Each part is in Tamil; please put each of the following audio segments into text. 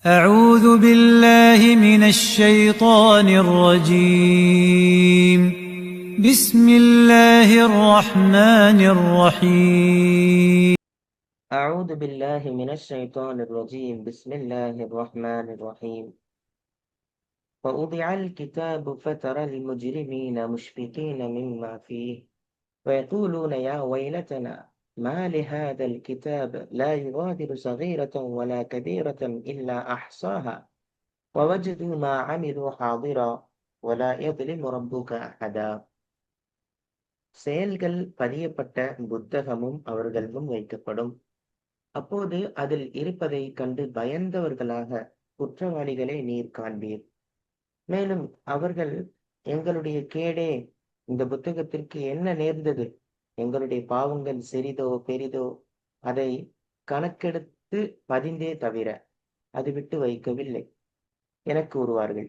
أعوذ بالله من الشيطان الرجيم. بسم الله الرحمن الرحيم. أعوذ بالله من الشيطان الرجيم بسم الله الرحمن الرحيم. ووضع الكتاب فترى المجرمين مشفقين مما فيه ويقولون يا ويلتنا ما لهذا الكتاب لا يغادر صغيرة ولا كبيرة إلا أحصاها ووجدوا ما عملوا حاضرا ولا يظلم ربك أحدا. செயல்கள் பதியப்பட்ட புத்தகமும் அவர்கள் முன் வைக்கப்படும். அப்போது அதில் இருப்பதைக் கண்டு பயந்தவர்களாக குற்றவாளிகளை நீர் காண்பீர். மேலும் அவர்கள், எங்களுடைய கேடே, இந்த புத்தகத்திற்கு என்ன நேர்ந்தது? எங்களுடைய பாவங்கள் சிறிதோ பெரிதோ அதை கணக்கெடுத்து பதிந்தே தவிர அது விட்டு வைக்கவில்லை எனக் கூறுவார்கள்.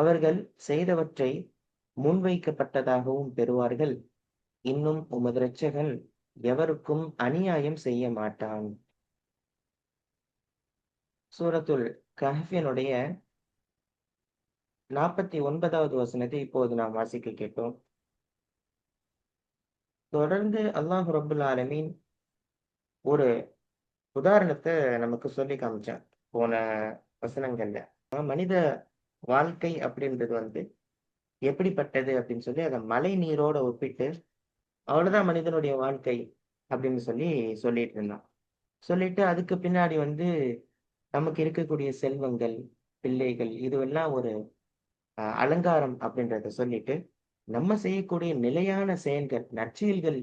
அவர்கள் செய்தவற்றை முன்வைக்கப்பட்டதாகவும் பெறுவார்கள். இன்னும் உமது இரட்சகன் எவருக்கும் அநியாயம் செய்ய மாட்டான். சூரத்துல் கஹ்ஃபினுடைய 49வது வசனத்தை இப்போது நாம் வாசிக்க கேட்டோம். தொடர்ந்து அல்லாஹ் ரப்புல் ஆலமீன் ஒரு உதாரணத்தை நமக்கு சொல்லி காமிச்சான் போன வசனங்கள்ல. மனித வாழ்க்கை அப்படின்றது எப்படிப்பட்டது அப்படின்னு சொல்லி அதை மழை நீரோட ஒப்பிட்டு, அவ்வளவுதான் மனிதனுடைய வாழ்க்கை அப்படின்னு சொல்லிட்டு இருந்தான். சொல்லிட்டு அதுக்கு பின்னாடி நமக்கு இருக்கக்கூடிய செல்வங்கள், பிள்ளைகள், இதுவெல்லாம் ஒரு அலங்காரம் அப்படின்றத சொல்லிட்டு, நம்ம செய்யக்கூடிய நிலையான செயல்கள், நற்செயல்கள்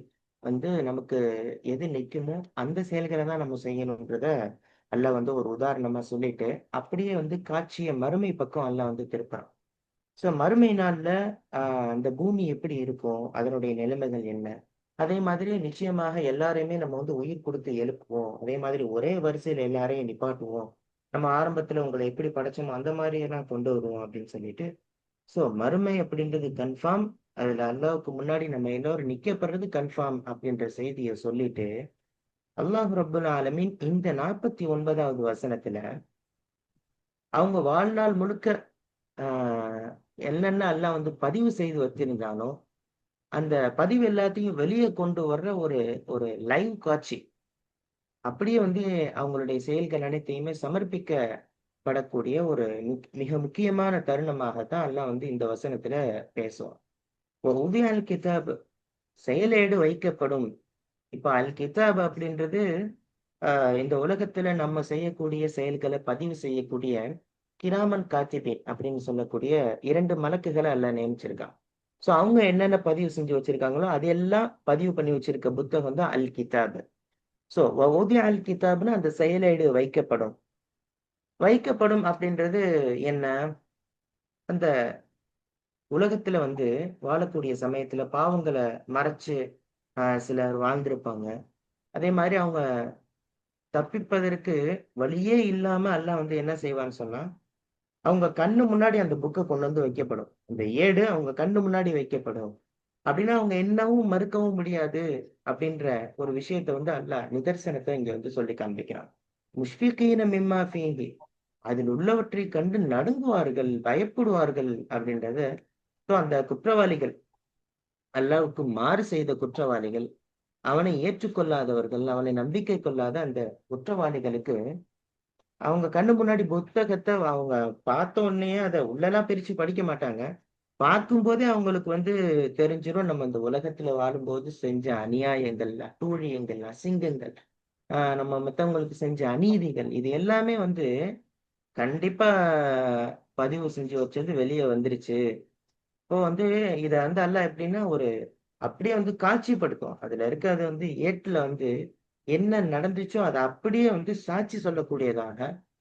நமக்கு எது நிக்குமோ அந்த செயல்களை தான் நம்ம செய்யணுன்றத அல்லாஹ் ஒரு உதாரணமா சொல்லிட்டு, அப்படியே காட்சிய மறுமை பக்கம் அல்லாஹ் திருப்புறான். ஸோ மறுமை நாள்ல அந்த பூமி எப்படி இருக்கும்? அதனுடைய நிலைமைகள் என்ன? அதே மாதிரி நிச்சயமாக எல்லாரையுமே நம்ம உயிர் கொடுத்து எழுப்புவோம். அதே மாதிரி ஒரே வரிசையில எல்லாரையும் நிப்பாட்டுவோம். நம்ம ஆரம்பத்துல உங்களை எப்படி படைச்சோமோ அந்த மாதிரி எல்லாம் கொண்டு வருவோம் அப்படின்னு சொல்லிட்டு. ஸோ மறுமை அப்படின்றது கன்ஃபார்ம். அதுல அல்லாஹ்வுக்கு முன்னாடி நம்ம எல்லாரும் நிக்கப்படுறது கன்ஃபார்ம் அப்படின்ற செய்தியை சொல்லிட்டு, அல்லாஹ் ரப்புல் ஆலமீன் இந்த 49வது வசனத்துல அவங்க வாழ்நாள் முழுக்க ஆஹ் என்னென்ன அல்லாஹ் பதிவு செய்து வச்சிருந்தானோ அந்த பதிவு எல்லாத்தையும் வெளியே கொண்டு வர்ற ஒரு ஒரு லைவ் காட்சி. அப்படியே அவங்களுடைய செயல்கள் அனைத்தையுமே சமர்ப்பிக்கப்படக்கூடிய ஒரு மிக முக்கியமான தருணமாகத்தான் அல்லாஹ் இந்த வசனத்துல பேசுவான். உதிய அல் கிதாப், செயலேடு வைக்கப்படும். இப்ப அல் கிதாப் அப்படின்றது இந்த உலகத்துல நம்ம செய்யக்கூடிய செயல்களை பதிவு செய்யக்கூடிய கிராமன் காத்திபீன் அப்படின்னு சொல்லக்கூடிய 2 மலக்குகளை அல்லாஹ் நியமிச்சிருக்கான். சோ அவங்க என்னென்ன பதிவு செஞ்சு வச்சிருக்காங்களோ அதையெல்லாம் பதிவு பண்ணி வச்சிருக்க புத்தகம் தான் அல் கிதாப். சோ வவுதிஅ அல் கிதாப்னா அந்த செயலேடு வைக்கப்படும். வைக்கப்படும் அப்படின்றது என்ன? அந்த உலகத்துல வாழக்கூடிய சமயத்துல பாவங்களை மறைச்சு சிலர் வாழ்ந்திருப்பாங்க. அதே மாதிரி அவங்க தப்பிப்பதற்கு வழியே இல்லாம அல்லாஹ் என்ன செய்வான்னு சொன்னா, அவங்க கண்ணு முன்னாடி அந்த புக்க கொண்டு வைக்கப்படும். அந்த ஏடு அவங்க கண்ணு முன்னாடி வைக்கப்படும். அப்படின்னா அவங்க என்னவும் மறுக்கவும் முடியாது அப்படின்ற ஒரு விஷயத்த அல்லாஹ் நிதர்சனத்தை இங்க சொல்லி காண்பிக்கிறான். முஷ்ஃபிகீன மிம்மா ஃபீஹி, அதில் உள்ளவற்றை கண்டு நடுங்குவார்கள், பயப்படுவார்கள் அப்படின்றத. ஸோ அந்த குற்றவாளிகள், அல்லாஹ்வுக்கு மாறு செய்த குற்றவாளிகள், அவனை ஏற்றுக்கொள்ளாதவர்கள், அவனை நம்பிக்கை கொள்ளாத அந்த குற்றவாளிகளுக்கு அவங்க கண்ணு முன்னாடி புத்தகத்தை அவங்க பார்த்த உடனேயே அதை உள்ளெல்லாம் பிரிச்சு படிக்க மாட்டாங்க. பார்க்கும்போதே அவங்களுக்கு தெரிஞ்சிரும், நம்ம இந்த உலகத்துல வாழும்போது செஞ்ச அநியாயங்கள், அட்டூழியங்கள், அசிங்கங்கள், நம்ம மத்தவங்களுக்கு செஞ்ச அநீதிகள், இது எல்லாமே கண்டிப்பா பதிவு செஞ்சு வச்சது வெளியே வந்துருச்சு. இப்போ இத அல்லாஹ் எப்படின்னா ஒரு அப்படியே காட்சிப்படுத்தும். அதுல இருக்கிறது ஏட்டுல என்ன நடந்துச்சோ அதை அப்படியே சாட்சி சொல்லக்கூடியதாக,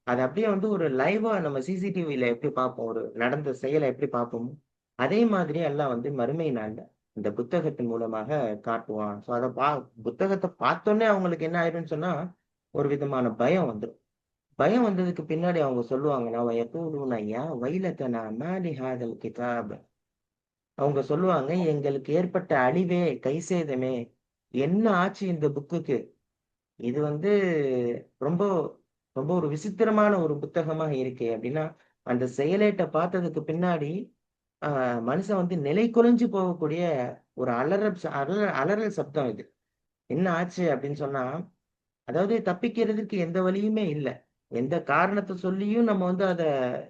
அது அப்படியே ஒரு லைவா நம்ம சிசிடிவில எப்படி பார்ப்போம், ஒரு நடந்த செயலை எப்படி பார்ப்போமோ அதே மாதிரி எல்லாம் மறுமை நாள்ல இந்த புத்தகத்தின் மூலமாக காட்டுவான். ஸோ அத புத்தகத்தை பார்த்தோன்னே அவங்களுக்கு என்ன ஆயிடும்னு சொன்னா, ஒரு விதமான பயம் வந்துரும். பயம் வந்ததுக்கு பின்னாடி அவங்க சொல்லுவாங்கன்னா, வயக்கூலுன யா வைலத்தனா மா லிஹாதல் கிதாப், அவங்க சொல்லுவாங்க, எங்களுக்கு ஏற்பட்ட அழிவே, கை சேதமே, என்ன ஆச்சு இந்த புக்குக்கு? இது ரொம்ப ரொம்ப ஒரு விசித்திரமான ஒரு புத்தகமா இருக்கே அப்படின்னா, அந்த செயலேட்ட பார்த்ததுக்கு பின்னாடி மனுஷன் வந்து நிலை குலைஞ்சு போகக்கூடிய ஒரு அலறல் சப்தம் இது. என்ன ஆச்சு அப்படின்னு சொன்னா, அதாவது தப்பிக்கிறதுக்கு எந்த வழியுமே இல்ல. எந்த காரணத்த சொல்லியும் நம்ம வந்து அத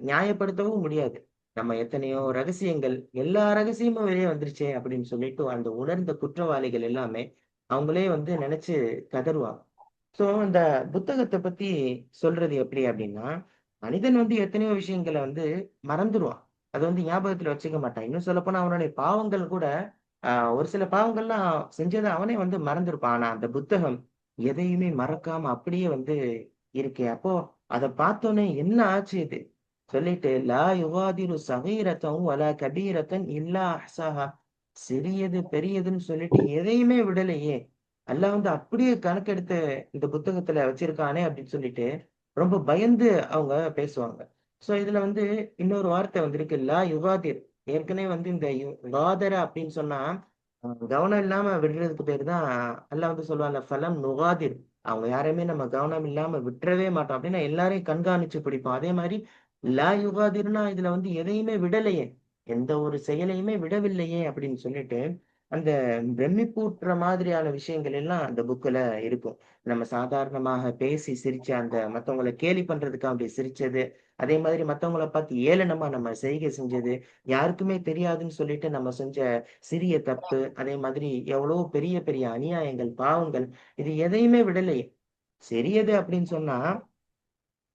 நியாயப்படுத்தவும் முடியாது. நம்ம எத்தனையோ ரகசியங்கள், எல்லா ரகசியமும் வெளிய வந்துருச்சே அப்படின்னு சொல்லிட்டு அந்த உணர்ந்த குற்றவாளிகள் எல்லாமே, அவங்களே வந்து நெனச்சு கதறுவாங்க. ஸோ இந்த புத்தகத்த பத்தி சொல்றது எப்படி அப்படின்னா, மனிதன் வந்து எத்தனையோ விஷயங்கள வந்து மறந்துருவான். அத வந்து ஞாபகத்துல வச்சுக்க மாட்டான். இன்னும் சொல்லப்போனா அவனுடைய பாவங்கள் கூட ஒரு சில பாவங்கள்லாம் செஞ்சத அவனே வந்து மறந்திருப்பான். ஆனா அந்த புத்தகம் எதையுமே மறக்காம அப்படியே வந்து இருக்கே. அப்போ அத பார்த்தோனே என்ன ஆச்சு இது? சொல்லிட்டு லா யுகாதிரு சகீரத்தன் வலா கபீரத்தன் இல்லா அஹ்ஸாஹா. சிறியது, பெரியதுன்னு சொல்லிட்டு எதையுமே விடலையே! அல்லாஹ் வந்து அப்படியே கணக்கெடுத்து இந்த புத்தகத்துல வச்சிருக்கானே அப்படின்னு சொல்லிட்டு, ரொம்ப பயந்து அவங்க பேசுவாங்க. ஸோ இதுல வந்து இன்னொரு வார்த்தை வந்திருக்கு. லா யுகாதிர். ஏற்கனவே வந்து இந்த காதர அப்படின்னு சொன்னா, கவனம் இல்லாம விடுறதுக்கு பேரு தான் அல்லாஹ் வந்து சொல்லுவான்ல, ஃபலம் நுகாதிர். அவங்க யாரையுமே நம்ம கவனம் இல்லாம விட்டுறவே மாட்டோம். அப்படின்னா எல்லாரையும் கண்காணிச்சு பிடிப்போம். அதே மாரி லா யுகாதிர்னா இதுல வந்து எதையுமே விடலையே. எந்த ஒரு செயலையுமே விடவில்லையே அப்படின்னு சொல்லிட்டு, அந்த பிரமிப்பூட்டுற மாதிரியான விஷயங்கள் எல்லாம் அந்த புக்ல இருக்கும். நம்ம சாதாரணமாக பேசி சிரிச்ச அந்த மத்தவங்கள கேலி பண்றதுக்காக அப்படி சிரிச்சது. அதே மாதிரி மத்தவங்கள பார்த்து ஏளனமா நம்ம செய்கை செஞ்சது. யாருக்குமே தெரியாதுன்னு சொல்லிட்டு நம்ம செஞ்ச சிறிய தப்பு. அதே மாதிரி எவ்வளவோ பெரிய பெரிய அநியாயங்கள், பாவங்கள் இது எதையுமே விடலையே. சிறியது அப்படின்னு சொன்னா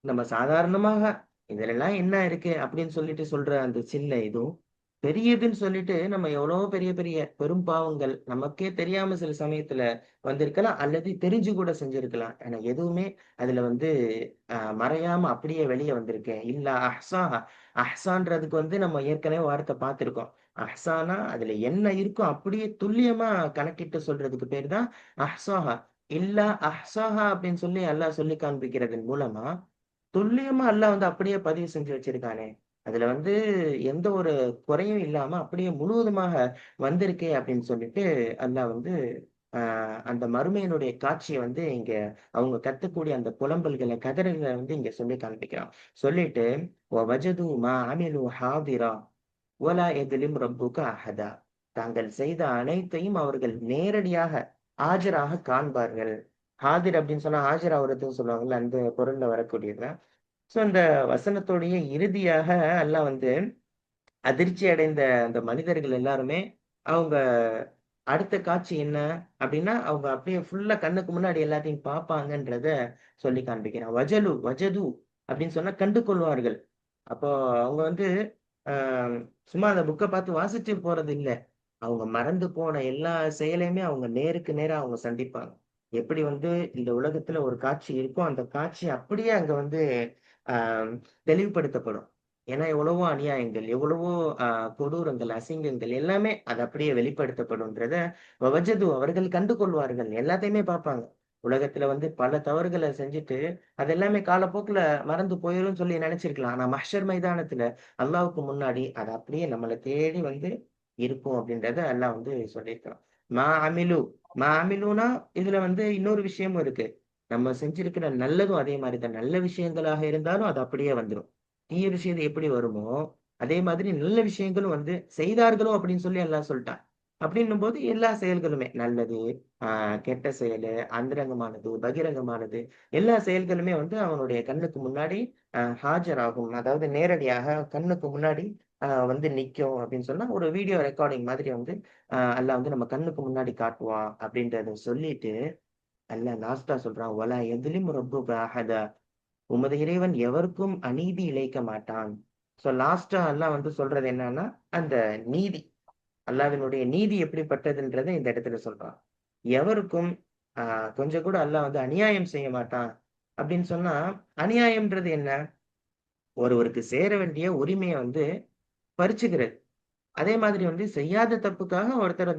நம்ம சாதாரணமாக "இதுலலாம் என்ன இருக்கு?" அப்படின்னு சொல்லிட்டு சொல்ற அந்த சின்ன இதுவும், பெரியதுன்னு சொல்லிட்டு நம்ம எவ்வளவோ பெரிய பெரிய பெரும் பாவங்கள் நமக்கே தெரியாம சில சமயத்துல வந்திருக்கலாம். அல்லது தெரிஞ்சு கூட செஞ்சிருக்கலாம். ஆனா எதுவுமே அதுல வந்து மறையாம அப்படியே வெளிய வந்திருக்கு. இல்ல அஹ்ஸாஹா. அஹ்ஸான்றதுக்கு வந்து நம்ம ஏற்கனவே வார்த்தை பார்த்திருக்கோம். அஹ்ஸானா அதுல என்ன இருக்கோ அப்படியே துல்லியமா கணக்கிட்டு சொல்றதுக்கு பேரு தான் அஹ்ஸாஹா. இல்ல அஹ்ஸாஹா அப்படின்னு சொல்லி அல்லாஹ் சொல்லி காண்பிக்கிறதன் மூலமா துல்லியமா அல்லாஹ் வந்து அப்படியே பதிவு செஞ்சு வச்சிருக்கானே! அதுல வந்து எந்த ஒரு குறையும் இல்லாம அப்படியே முழுவதுமாக வந்திருக்கே அப்படின்னு சொல்லிட்டு அல்லாஹ் வந்து அந்த மறுமையினுடைய காட்சிய வந்து இங்க அவங்க கத்தக்கூடிய அந்த புலம்பல்கள, கதறல்கள வந்து இங்க சொல்லி காண்பிக்கிறான். சொல்லிட்டு "வவஜது மா அமிலு ஹாதிரா வலா யத்லிம் ரப்புக அஹதா." தாங்கள் செய்த அனைத்தையும் அவர்கள் நேரடியாக ஆஜராக காண்பார்கள். ஹாதிர் அப்படின்னு சொன்னா ஆஜர் ஆவுறதுன்னு சொல்லுவாங்கல்ல, அந்த பொருள்ல வரக்கூடியது தான். ஸோ அந்த வசனத்துடைய இறுதியாக அல்லாஹ் வந்து அதிர்ச்சி அடைந்த அந்த மனிதர்கள் எல்லாருமே, அவங்க அடுத்த காட்சி என்ன அப்டின்னா, அவங்க அப்படியே ஃபுல்லா கண்ணுக்கு முன்னாடி எல்லாத்தையும் பார்ப்பாங்கன்றத சொல்லி காண்பிக்கிறான். வஜது அப்டின்னு சொன்னா கண்டு கொள்வார்கள். அப்போ அவங்க வந்து அ சும்மா அந்த புக்க பார்த்து வாசிச்சு போறது இல்ல. அவங்க மறந்து போன எல்லா செயலையுமே அவங்க நேருக்கு நேரா அவங்க சந்திப்பாங்க. எப்படி வந்து இந்த உலகத்துல ஒரு காட்சி இருக்கோ, அந்த காட்சி அப்படியே அங்க வந்து அ தெளிவுபடுத்தப்படும். ஏன்னா எவ்வளவோ அநியாயங்கள், எவ்வளவோ அ கொடூரங்கள், அசிங்கங்கள் எல்லாமே அது அப்படியே வெளிப்படுத்தப்படும்ன்றத வஜது அவர்கள் கண்டு கொள்வார்கள். எல்லாத்தையுமே பார்ப்பாங்க. உலகத்துல வந்து பல தவறுகள செஞ்சுட்டு, அது எல்லாமே காலப்போக்குல மறந்து போயிரும்னு சொல்லி நெனச்சிருக்கலாம். ஆனா மஹ்ஷர் மைதானத்துல அல்லாஹ்வுக்கு முன்னாடி அது அப்படியே நம்மள தேடி வந்து இருக்கும் அப்படின்றத அல்லாஹ் வந்து சொல்லியிருக்கிறான். மா அமிலு மா அமிலுனா இதுல வந்து இன்னொரு விஷயமும் இருக்கு. நம்ம செஞ்சிருக்கிற நல்லதும் அதே மாரி தான். நல்ல விஷயங்களாக இருந்தாலும் அது அப்படியே வந்துரும். தீய விஷயம் எப்படி வருமோ, அதே மாதிரி நல்ல விஷயங்களும் வந்து செய்தார்களோ அப்படின்னு சொல்லி அல்லாஹ் சொல்ட்டான். அப்படின்னும்போது எல்லா செயல்களுமே நல்லது, ஆ கெட்ட செயலு, அந்தரங்கமானது, பகிரங்கமானது எல்லா செயல்களுமே வந்து அவனுடைய கண்ணுக்கு முன்னாடி ஆஜராகும். அதாவது நேரடியாக கண்ணுக்கு முன்னாடி வந்து நிக்கும் அப்படின்னு சொன்னா, ஒரு வீடியோ ரெக்கார்டிங் மாதிரி வந்து அல்லாஹ் வந்து நம்ம கண்ணுக்கு முன்னாடி காட்டுவான் அப்படின்றத சொல்லிட்டு, அல்லாஹ் லாஸ்ட்டா சொல்றான், "வலா யத்லிமு ரப்புக அஹதா." உமது இறைவன் எவருக்கும் அநீதி இழைக்க மாட்டான். ஸோ லாஸ்ட்டா அல்லாஹ் வந்து சொல்றது என்னன்னா, அந்த நீதி. அல்லாஹ்வினுடைய நீதி எப்படிப்பட்டதுன்றத இந்த இடத்துல சொல்றான். எவருக்கும் அ கொஞ்சம் கூட அல்லாஹ் வந்து அநியாயம் செய்ய மாட்டான். அப்படின்னு சொன்னா, அநியாயம்ன்றது என்ன? ஒருவருக்கு சேர வேண்டிய உரிமைய வந்து பறிச்சுக்கிறது. அதே மாதிரி வந்து செய்யாத தப்புக்காக ஒருத்தர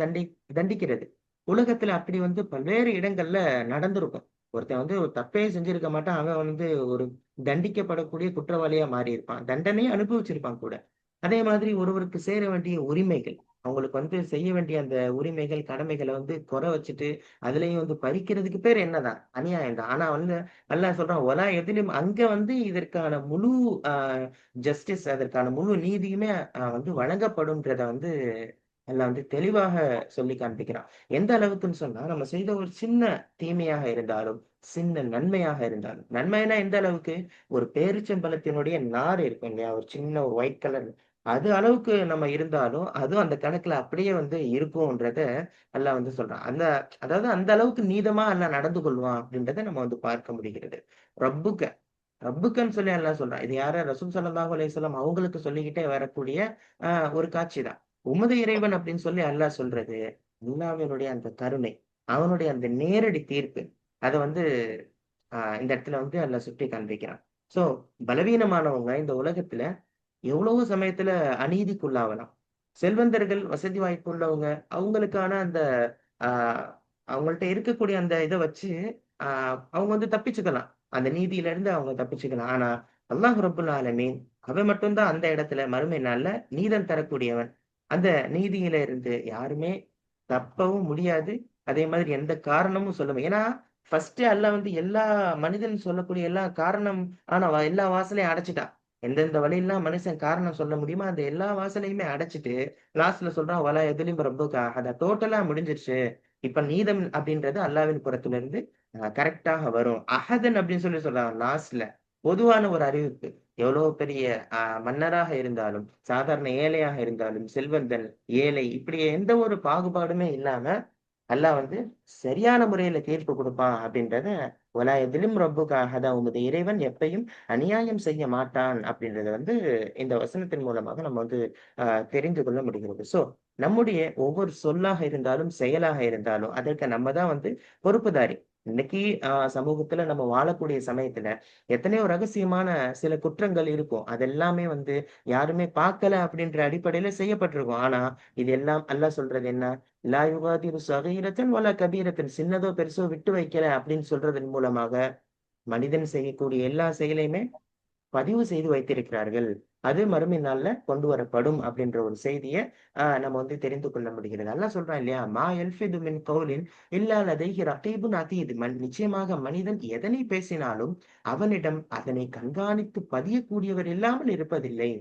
தண்டிக்கிறது. உலகத்துல அப்படி வந்து பல்வேறு இடங்கள்ல நடந்திருக்கும். ஒருத்தன் வந்து ஒரு தப்பே செஞ்சிருக்க மாட்டான். அவன் வந்து ஒரு தண்டிக்கப்படக்கூடிய குற்றவாளியா மாறியிருப்பான். தண்டனைய அனுபவிச்சிருப்பான் கூட. அதே மாதிரி ஒருவருக்கு சேர வேண்டிய உரிமைகள். அவங்களுக்கு வந்து செய்ய வேண்டிய அந்த உரிமைகள், கடமைகள வந்து குறை வச்சுட்டு, அதுலயும் வந்து பறிக்கிறதுக்கு பேர் என்னதான்? அநியாயம் தான். ஆனா வந்து அல்லாஹ் சொல்றான், "வலா எதிலும்" அங்க வந்து இதற்கான முழு அ ஜஸ்டிஸ் அதற்கான முழு நீதியுமே வந்து வழங்கப்படும்ன்றத வந்து அல்லாஹ் வந்து தெளிவாக சொல்லி காண்பிக்கிறான். எந்த அளவுக்குன்னு சொன்னா, நம்ம செய்த ஒரு சின்ன தீமையாக இருந்தாலும், சின்ன நன்மையாக இருந்தாலும், நன்மைனா எந்த அளவுக்கு? ஒரு பேரீச்சம்பழத்தினுடைய நார் இருக்கும் இல்லையா? ஒரு சின்ன ஒரு ஒயிட் கலர் அது அளவுக்கு நம்ம இருந்தாலும், அதுவும் அந்த கணக்குல அப்படியே வந்து இருக்கும்ன்றத அல்லாஹ் வந்து சொல்றான். அதாவது அந்த அளவுக்கு நீதமா அல்லாஹ் நடந்து கொள்வான் அப்படின்றத நம்ம வந்து பார்க்க முடிகிறது. ரப்புக்க ரப்புக்கன்னு சொல்லி அல்லாஹ் சொல்றான். இது யாரு? ரசூல் ஸல்லல்லாஹு அலைஹி வஸல்லம் அவங்களுக்கு சொல்லிக்கிட்டே வரக்கூடிய அ ஒரு காட்சி தான். உமது இறைவன் அப்படின்னு சொல்லி அல்லாஹ் சொல்றது, அல்லாஹ்வினுடைய அந்த கருணை, அவனுடைய அந்த நேரடி தீர்ப்பு. அத வந்து இந்த இடத்துல வந்து அல்லாஹ் சுட்டி காண்பிக்கிறான். ஸோ பலவீனமானவங்க இந்த உலகத்துல எவ்வளவோ சமயத்துல அநீதிக்குள்ளாவலாம். செல்வந்தர்கள், வசதி வாய்ப்பு உள்ளவங்க, அவங்களுக்கான அந்த ஆ அவங்கள்ட்ட இருக்கக்கூடிய அந்த இத வச்சு, ஆ அவங்க வந்து தப்பிச்சுக்கலாம். அந்த நீதியிலிருந்து அவங்க தப்பிச்சுக்கலாம். ஆனா, அல்லாஹ் ரப்புல் ஆலமீன் அவன் மட்டும் தான் அந்த இடத்துல மறுமை நாள்ல நீதம் தரக்கூடியவன். அந்த நீதியில இருந்து யாருமே தப்பவும் முடியாது. அதே மாதிரி எந்த காரணமும் ஏன்னா, ஃபர்ஸ்ட்டு அல்லாஹ் வந்து எல்லா மனிதன் சொல்லக்கூடிய எல்லா காரணம் ஆன எல்லா வாசலையும் அடைச்சுட்டான். எந்தெந்த வழியெல்லாம் மனுஷன் காரணம் சொல்ல முடியுமோ, அந்த எல்லா வாசலையுமே அடைச்சுட்டு, லாஸ்ட்ல சொல்றான், "வலா யதுலிம் ரப்புக அஹத" டோட்டலா முடிஞ்சிருச்சு. இப்ப நீதம் அப்படின்றது அல்லாஹ்வின் புறத்திலிருந்து கரெக்ட்டாக வரும். அஹதன் அப்படின்னு சொல்லி சொல்றான் லாஸ்ட்ல. பொதுவான ஒரு அறிவிப்பு. எவ்வளோ பெரிய மன்னராக இருந்தாலும், சாதாரண ஏழையாக இருந்தாலும், செல்வந்தன், ஏழை இப்படி எந்த ஒரு பாகுபாடுமே இல்லாம, அல்லாஹ் வந்து சரியான முறையில தீர்ப்பு குடுப்பான் அப்படின்றத, "வலா யதுலிம் ரப்புக அஹத" உமது இறைவன் எப்பயும் அநியாயம் செய்ய மாட்டான் அப்படின்றத வந்து இந்த வசனத்தின் மூலமாக நம்ம வந்து அ தெரிந்து கொள்ள முடிகிறது. ஸோ, நம்முடைய ஒவ்வொரு சொல்லாக இருந்தாலும், செயலாக இருந்தாலும், அதற்கு நம்ம தான் வந்து பொறுப்புதாரி. இன்னைக்கு சமூகத்துல நம்ம வாழக்கூடிய சமயத்துல, எத்தனையோ ரகசியமான சில குற்றங்கள் இருக்கும். அதெல்லாமே வந்து யாருமே பார்க்கல அப்படின்ற அடிப்படையில செய்யப்பட்டிருக்கும். ஆனா, இது எல்லாம் அல்லாஹ் சொல்றது என்ன? "லா யுகாதிரு ஸகீரத்தன் வலா கபீரத்தன்" சின்னதோ, பெருசோ விட்டு வைக்கல அப்படின்னு சொல்றதன் மூலமாக, மனிதன் செய்யக்கூடிய எல்லா செயலையுமே பதிவு செய்து வைத்திருக்கிறார்கள். அது மறுமை நாள்ல கொண்டு வரப்படும் அப்படின்ற ஒரு செய்திய நம்ம வந்து தெரிந்து கொள்ள முடிகிறது. அல்லாஹ் சொல்றான் இல்லையா? "மா யல்ஃபிது மின் கவுலின் இல்லா லதைஹி ரகீபுன் அதீத்" நிச்சயமாக மனிதன் எதனை பேசினாலும் அவனிடம் அதனை கண்காணித்து பதியக்கூடியவர் இல்லாமல் இருப்பதில்லை.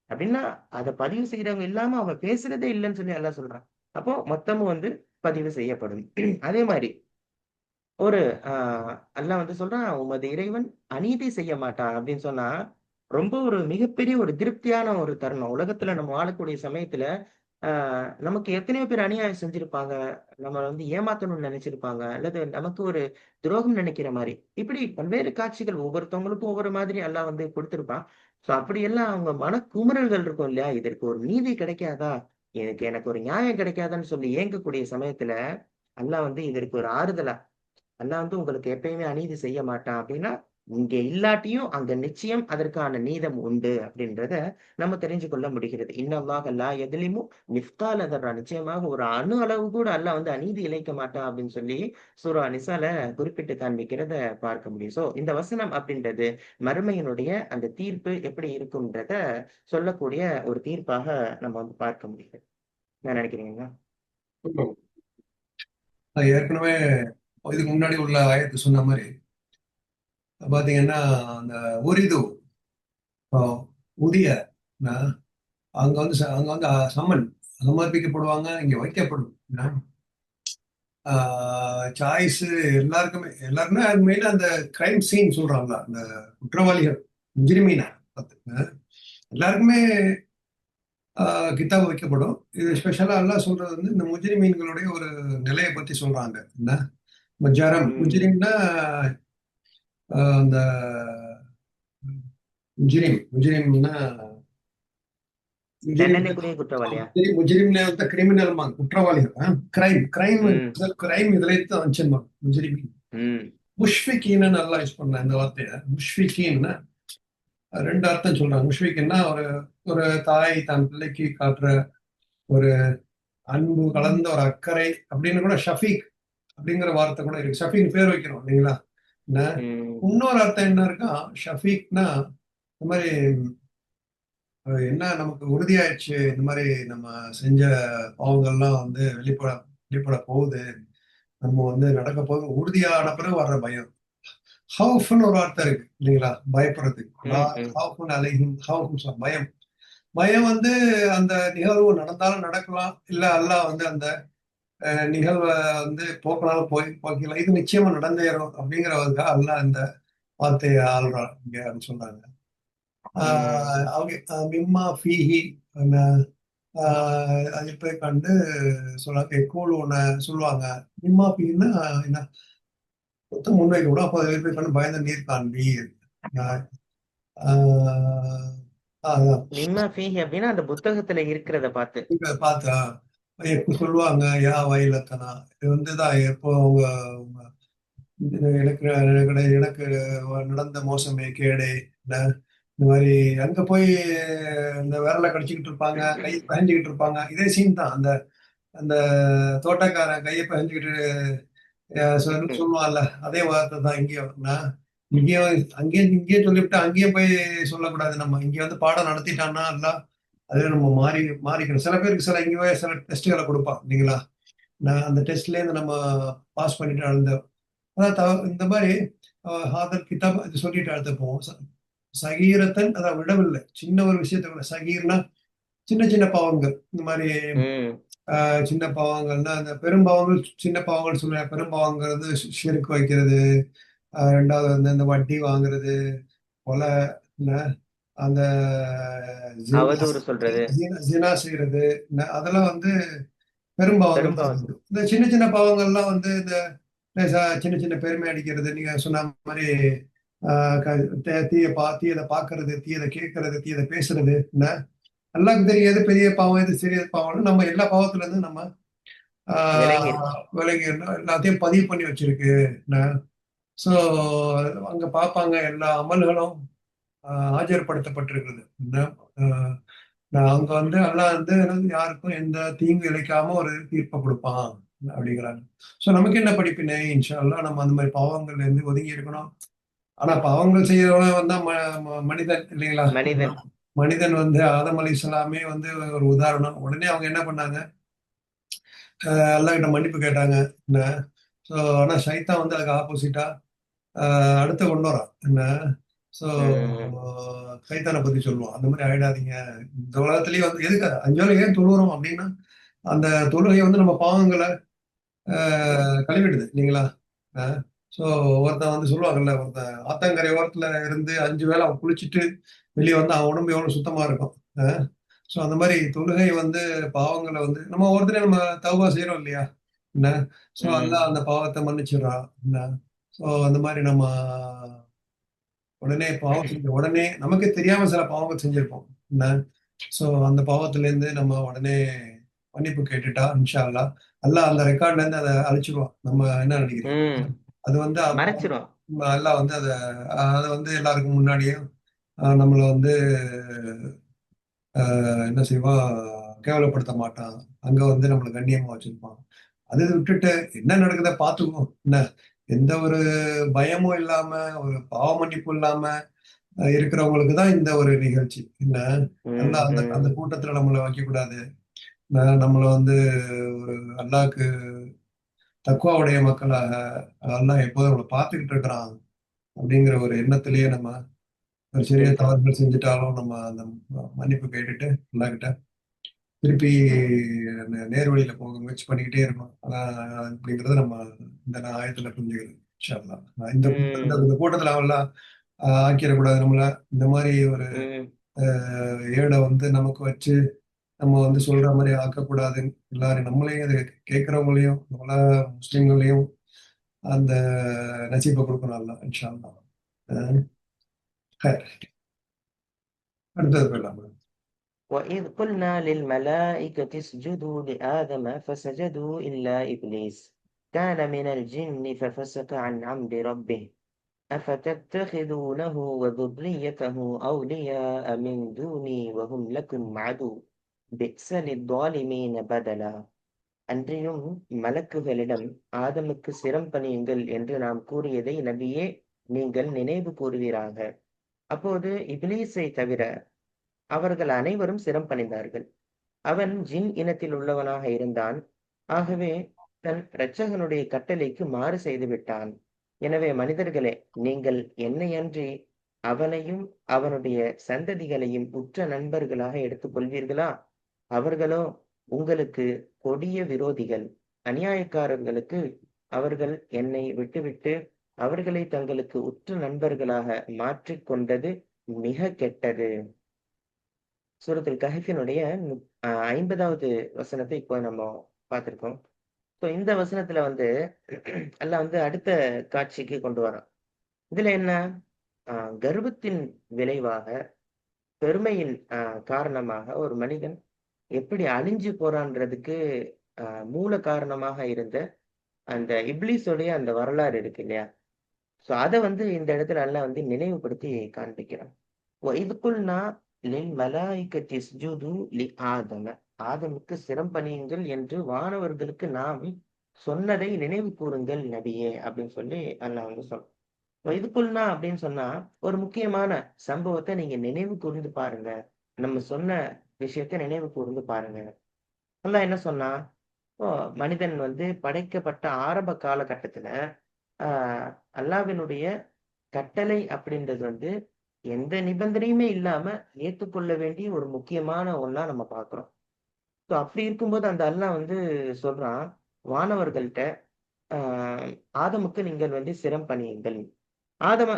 அப்படின்னா, அத பதிவு செய்றவங்க இல்லாம அவன் பேசுறதே இல்லன்னு சொல்லி அல்லாஹ் சொல்றான். அப்போ மொத்தமும் வந்து பதிவு செய்யப்படும். அதே மாரி ஒரு அ அல்லாஹ் வந்து சொல்றான், "உமது இறைவன் அநீதி செய்ய மாட்டான்" அப்படின்னு சொன்னா, ரொம்ப ஒரு மிகப்பெரிய ஒரு திருப்தியான ஒரு தருணம். உலகத்துல நம்ம வாழக்கூடிய சமயத்துல, அ நமக்கு எத்தனையோ பேர் அநியாயம் செஞ்சிருப்பாங்க. நம்மள வந்து ஏமாத்தணும்னு நெனைச்சிருப்பாங்க. அல்லது நமக்கு ஒரு துரோகம் நினைக்கிற மாரி. இப்படி பல்வேறு காட்சிகள் ஒவ்வொருத்தவங்களுக்கும் ஒவ்வொரு மாதிரி அல்லாஹ் வந்து குடுத்திருப்பான். ஸோ அப்படியெல்லாம் அவங்க மனக்குமுறல்கள் இருக்கும் இல்லையா? இதற்கு ஒரு நீதி கிடைக்காதா? எனக்கு எனக்கு ஒரு நியாயம் கிடைக்காதான்னு சொல்லி ஏங்கக்கூடிய சமயத்துல, அல்லாஹ் வந்து இதற்கு ஒரு ஆறுதலா அல்லாஹ் வந்து உங்களுக்கு எப்பயுமே அநீதி செய்ய மாட்டான் அப்படின்னா, இங்க இல்லாட்டியும் அங்க நிச்சயம் அதற்கான நீதம் உண்டு அப்படின்றத நம்ம தெரிஞ்சு கொள்ள முடிகிறது. இன்னல்லாஹ லா யதுலிமு மிஸ்கால தர்ரா நிச்சயமாக ஒரு அணு அளவு கூட அல்லாஹ் வந்து அநீதி இழைக்க மாட்டான் அப்படின்னு சொல்லி சூரா நிசால குறிப்பிட்டு காண்பிக்கிறத பார்க்க முடியும். ஸோ இந்த வசனம் அப்படின்றது மறுமையினுடைய அந்த தீர்ப்பு எப்படி இருக்கும்ன்றத சொல்லக்கூடிய ஒரு தீர்ப்பாக நம்ம வந்து பார்க்க முடியுது. என்ன நினைக்கிறீங்கங்க? அது ஏற்கனவே இதுக்கு முன்னாடி உள்ள ஆயத்து சொன்ன மாதிரி பாத்தீங்கன்னா அந்த உரிது உரிய அங்க வந்து அங்க வந்து சம்மன் சமர்ப்பிக்கப்படுவாங்க, இங்க வைக்கப்படும். சாய்ஸ் எல்லாருக்குமே எல்லாருமே மெயினா அந்த கிரைம் சீன் சொல்றாங்களா, அந்த குற்றவாளிகள் முஜ்ரிமீனா எல்லாருக்குமே கித்தாப் வைக்கப்படும். இது ஸ்பெஷலா எல்லாம் சொல்றது வந்து இந்த முஜ்ரிமீன்களுடைய ஒரு நிலையை பத்தி சொல்றாங்க. என்ன முஜரம் ம். முஜ்ரிம்னா அந்த முஜ்ரிம்னா முஜ்ரிம் தண்டனைக்குரிய குற்றவாளியா? முஜ்ரிம்ல வந்து கிரிமினல் குற்றவாளிகள் கிரைம் கிரைம் ம். கிரைம் இதுல இருந்து வந்துச்சுமா முஜ்ரிம். ம். முஷ்ஃபிகீன்னு நல்லா யூஸ் பண்ணேன் இந்த வார்த்தையை. முஷ்ஃபிகீன்னா ரெண்டு அர்த்தம் சொல்றாங்க. முஷ்ஃபிக்னா ஒரு ஒரு தாய் தன் பிள்ளைக்கு காட்டுற ஒரு அன்பு கலந்த ஒரு அக்கறை அப்படின்னு கூட ஷஃபீக் அப்படிங்கிற வார்த்தை கூட இருக்கு. ஷஃபீக் பேர் வைக்கிறோம் இல்லைங்களா? ம். இன்னொரு அர்த்தம் என்ன இருக்கா, ஷஃபீக்னா இந்த மாதிரி என்ன நமக்கு உறுதியாயிடுச்சு, இந்த மாதிரி நம்ம செஞ்ச பாவங்கள்லாம் வந்து வெளிப்பட வெளிப்பட போகுது, நம்ம வந்து நடக்க போகுது உறுதியான பிறகு வர்ற பயம். ஹவுஃப்னு ஒரு வார்த்தை இருக்கு இல்லைங்களா, பயப்படுறதுக்கு. ம், ம். ஹவுஃபுன் அலைஹிம், ஹவுஃபுன் பயம். பயம் வந்து அந்த நிகழ்வு நடந்தாலும் நடக்கலாம், இல்ல அல்லாஹ் வந்து அந்த நிகழ்வை வந்து போக்கினாலும் போக்கலாம், இது நிச்சயமா நடந்தேறும் அப்படிங்கிறவங்க அல்லாஹ் இந்த வார்த்தையை ஆள்றான் இங்க அப்படின்னு சொல்றாங்க. அவங்க மிம்மா ஃபீஹி அது போய் கண்டு சொல்ல கூழ் ஒன்று சொல்லுவாங்க. மிம்மா ஃபீன்னா என்ன மொத்தம் முன்வைக்க கூட அப்போ அதில் போய் கண்டு பயந்த நீர் காண்பி. ஆஹ் அதான் மிம்மா ஃபீஹி அப்படின்னா அந்த புத்தகத்துல இருக்கிறத பார்த்து. இங்க பார்த்தா எப்போ சொல்லுவாங்க யா வயலத்தனா, இது வந்து தான் எப்போ அவங்க எனக்கு எனக்கு எனக்கு நடந்த மோசமே கேடே, இந்த மாதிரி அங்க போய் இந்த விரலை கடிச்சுக்கிட்டு இருப்பாங்க, கையை பயஞ்சுக்கிட்டு இருப்பாங்க. இதே சீன் தான் அந்த அந்த தோட்டக்காரன் கையை பயஞ்சுக்கிட்டு ம், சொல்லுவான்ல, அதே வார்த்தை தான் இங்கேயும். நான் இங்கேயும் இங்கேயும் சொல்லிவிட்டு அங்கேயும் போய் சொல்லக்கூடாது. நம்ம இங்க வந்து பாடம் நடத்திட்டான்னா இல்ல அதே நம்ம மாறிக்கணும். சில பேருக்கு இங்கே சில டெஸ்ட்டுகளை கொடுப்பான் இல்லைங்களா, நான் அந்த டெஸ்ட்ல இருந்து நம்ம பாஸ் பண்ணிட்டு அந்த அதான் இந்த மாதிரி ஹாதர் கிதாப் இது சொல்லிட்டு அடுத்து போவோம். சகீரத்தன் அதான் விடவில்லை, சின்ன ஒரு விஷயத்த கூட சகீர்னா சின்ன சின்ன பாவங்கள். இந்த மாதிரி ம், சின்ன பாவங்கள்னா அந்த பெரும்பாவங்கள் சின்ன பாவங்கள் சொல்லுவேன். பெரும்பாவங்கிறது ஷிர்க் வைக்கிறது, ரெண்டாவது வந்து இந்த வட்டி வாங்குறது, கொலை, என்ன, அந்த அவதூறு சொல்றது, ஜினா செய்யறது, அதெல்லாம் வந்து பெரும்பாவங்கள் பெரும்பாவம். சொல்றது. இந்த சின்ன சின்ன பாவங்கள்லாம் வந்து இந்த சின்ன சின்ன பெருமை அடிக்கிறது, நீங்க சொன்ன மாதிரி தீயதை பாக்குறது, தீயதை கேட்கறது, தீயதை பேசுறது, என்ன எல்லாருக்கும் தெரியாது பெரிய பாவம் எது சிறிய பாவம்னு நம்ம எல்லா பாவத்துல இருந்து நம்ம விலகி இருக்கு. விலகி எல்லாத்தையும் பதிவு பண்ணி வச்சிருக்கு. ஸோ அங்க பார்ப்பாங்க எல்லா அமல்களும் ஆஜர்படுத்தப்பட்டிருக்குது. ஆஹ் அங்க வந்து எல்லாம் வந்து யாருக்கும் எந்த தீங்கு இழைக்காம ஒரு தீர்ப்பை கொடுப்பான் அப்படிங்கிறாங்க. ஸோ நமக்கு என்ன படிப்பினை, இன்ஷா அல்லாஹ் நம்ம அந்த மாதிரி பாவங்கள்ல இருந்து ஒதுங்கி இருக்கணும். ஆனா பாவங்கள் செய்யறவன் வந்தா மனிதன் இல்லைங்களா. மனிதன். மனிதன் வந்து ஆதம் அலைஹிஸ்ஸலாமே வந்து ஒரு உதாரணம். உடனே அவங்க என்ன பண்ணாங்க, அல்லாஹ் கிட்ட மன்னிப்பு கேட்டாங்க. என்ன ஸோ ஆனா சைத்தான் வந்து அதுக்கு ஆப்போசிட்டா அடுத்த கொண்டு வரான். என்ன ஸோ ம், சைத்தானை பத்தி சொல்லுவோம், அந்த மாதிரி ஆயிடாதீங்க. இந்த உலகத்திலேயே வந்து எதுக்கு 5 வேளை ஏன் தொழுகிறோம் அப்படின்னா, அந்த தொழுகை வந்து நம்ம பாவங்களை கழுவிடுது இல்லைங்களா. ஸோ ஒருத்தன் வந்து சொல்லுவாங்கல்ல, ஒருத்தன் ஆத்தங்கரை ஓரத்துல இருந்து 5 வேளை அவன் குளிச்சுட்டு வெளியே வந்து அவன் உடம்பு எவ்வளவு சுத்தமா இருக்கும். ஸோ அந்த மாதிரி தொழுகை வந்து பாவங்களை வந்து நம்ம ஒருத்தரே நம்ம தௌபா செய்யறோம் இல்லையா. என்ன ஸோ ம், அல்லாஹ் அந்த பாவத்தை மன்னிச்சிடுறான். என்ன ஸோ அந்த மாதிரி நம்ம உடனே பாவம் செஞ்ச உடனே நமக்கு தெரியாம சில பாவங்கள் செஞ்சிருப்போம். என்ன ஸோ அந்த பாவத்துல இருந்து நம்ம உடனே மன்னிப்பு கேட்டுட்டா இன்ஷா அல்லாஹ் அல்லாஹ் அந்த ரெக்கார்ட்ல இருந்து அதை அழிச்சிருவான். நம்ம என்ன நினைக்கிறீங்க, ம். அது வந்து மறைச்சிரும். அல்லாஹ் வந்து அதை வந்து எல்லாருக்கும் முன்னாடியும் நம்மளை வந்து என்ன செய்வான், கேவலப்படுத்த மாட்டான். அங்க வந்து நம்மளை கண்ணியமா வச்சிருப்பான். அதை விட்டுட்டு என்ன நடக்குத பார்த்துக்குவோம். என்ன எந்த ஒரு பயமும் இல்லாம ஒரு பாவ மன்னிப்பு இல்லாம இருக்கிறவங்களுக்கு தான் இந்த ஒரு நிகழ்ச்சி. என்ன ம், நல்லா அந்த அந்த ம், கூட்டத்துல நம்மளை வைக்க கூடாது. நம்மளை வந்து ஒரு அல்லாஹ்க்கு தக்குவாவுடைய மக்களாக அல்லாஹ் எப்போதும் நம்மளை பார்த்துக்கிட்டு இருக்கிறான் அப்படிங்கிற ஒரு எண்ணத்திலேயே நம்ம ஒரு சிறிய இருக்கணும். தவறுகள் செஞ்சுட்டாலும் நம்ம அந்த மன்னிப்பு கேட்டுட்டு அல்லாஹ் கிட்ட திருப்பி நேர்வழியில போக முயற்சி பண்ணிக்கிட்டே இருக்கணும். அப்படிங்கறத நம்ம இந்த ஆயத்துல புரிஞ்சுக்கிறோம். இன்ஷா அல்லாஹ். இந்த இந்த ம், இந்த கூட்டத்துல அவெல்லாம் ஆக்கிடக்கூடாது நம்மள. இந்த மாதிரி ஒரு ம், ஏடை வந்து நமக்கு வச்சு நம்ம வந்து சொல்ற மாதிரி ஆக்கக்கூடாது. எல்லாரும் நம்மளையும் அது கேட்கிறவங்களையும் நம்மள முஸ்லிம்களையும் அந்த நசீபை கொடுக்கணும் அல்லாஹ் இன்ஷா அல்லாஹ். அஹ் ஹைர். அடுத்தது போயிடலாம். وإذ قلنا للملائكة اسجدوا لآدم فسجدوا إلا إبليس كان من الجن ففسق عن أمر ربه أفتتخذونه وذريته أولياء من دوني وهم لكم عدو بئس للظالمين بدلا. அன்றியும் மலக்குகளிடம் ஆதமுக்கு சிரம் பணியுங்கள் என்று நாம் கூறியதை நபியே நீங்கள் நினைவு கூறுவீராக. அப்போது இப்லீஸை தவிர அவர்கள் அனைவரும் சிரம் பணிந்தார்கள். அவன் ஜின் இனத்தில் உள்ளவனாக இருந்தான். ஆகவே தன் இரட்சகனுடைய கட்டளைக்கு மாறு செய்து விட்டான். எனவே மனிதர்களே, நீங்கள் என்னையன்றி அவனையும் அவனுடைய சந்ததிகளையும் உற்ற நண்பர்களாக எடுத்துக் கொள்வீர்களா? அவர்களோ உங்களுக்கு கொடிய விரோதிகள். அநியாயக்காரர்களுக்கு அவர்கள் என்னை விட்டுவிட்டு அவர்களை தங்களுக்கு உற்ற நண்பர்களாக மாற்றிக் கொண்டது மிக கெட்டது. சூரத்துல் கஹ்ஃபினுடைய 50வது வசனத்தை இப்போ நம்ம பார்த்திருக்கோம். ஸோ இந்த வசனத்துல வந்து அல்லாஹ் வந்து அடுத்த காட்சிக்கு கொண்டு வரான். இதுல என்ன? கர்வத்தின் விளைவாக, பெருமையின் காரணமாக ஒரு மனிதன் எப்படி அழிஞ்சு போறான்றதுக்கு மூல காரணமாக இருந்த அந்த இப்லீஸோடைய அந்த வரலாறு இருக்கு இல்லையா? ஸோ அத வந்து இந்த இடத்துல அல்லாஹ் வந்து நினைவுபடுத்தி காண்பிக்கிறான். وَإِذْ قُلْنَا لِلْمَلَائِكَةِ اسْجُدُوا لِآدَمَ ஆதமுக்கு சிரம் பணியுங்கள் என்று வானவர்களுக்கு நாம் சொன்னதை நினைவு கூறுங்கள் நபியே அப்படின்னு சொல்லி அல்லாஹ் வந்து சொல்றான். இதுக்குள்னா அப்படின்னு சொன்னா ஒரு முக்கியமான சம்பவத்தை நீங்க நினைவு கூர்ந்து பாருங்க. நம்ம சொன்ன விஷயத்த நினைவு கூர்ந்து பாருங்க. அல்லாஹ் என்ன சொன்னா, மனிதன் வந்து படைக்கப்பட்ட ஆரம்ப காலகட்டத்துல ஆஹ் அல்லாஹ்வினுடைய கட்டளை அப்படின்றது வந்து எந்த நிபந்தனையுமே இல்லாம ஏற்றுக்கொள்ள வேண்டிய ஒரு முக்கியமான ஒண்ணா நம்ம பார்க்கிறோம். ஸோ அப்படி இருக்கும்போது அந்த அல்லாஹ் வந்து சொல்றான், வானவர்கள்ட்ட ஆதமுக்கு நீங்கள் வந்து சிரம் பணியுங்கள். ஆதம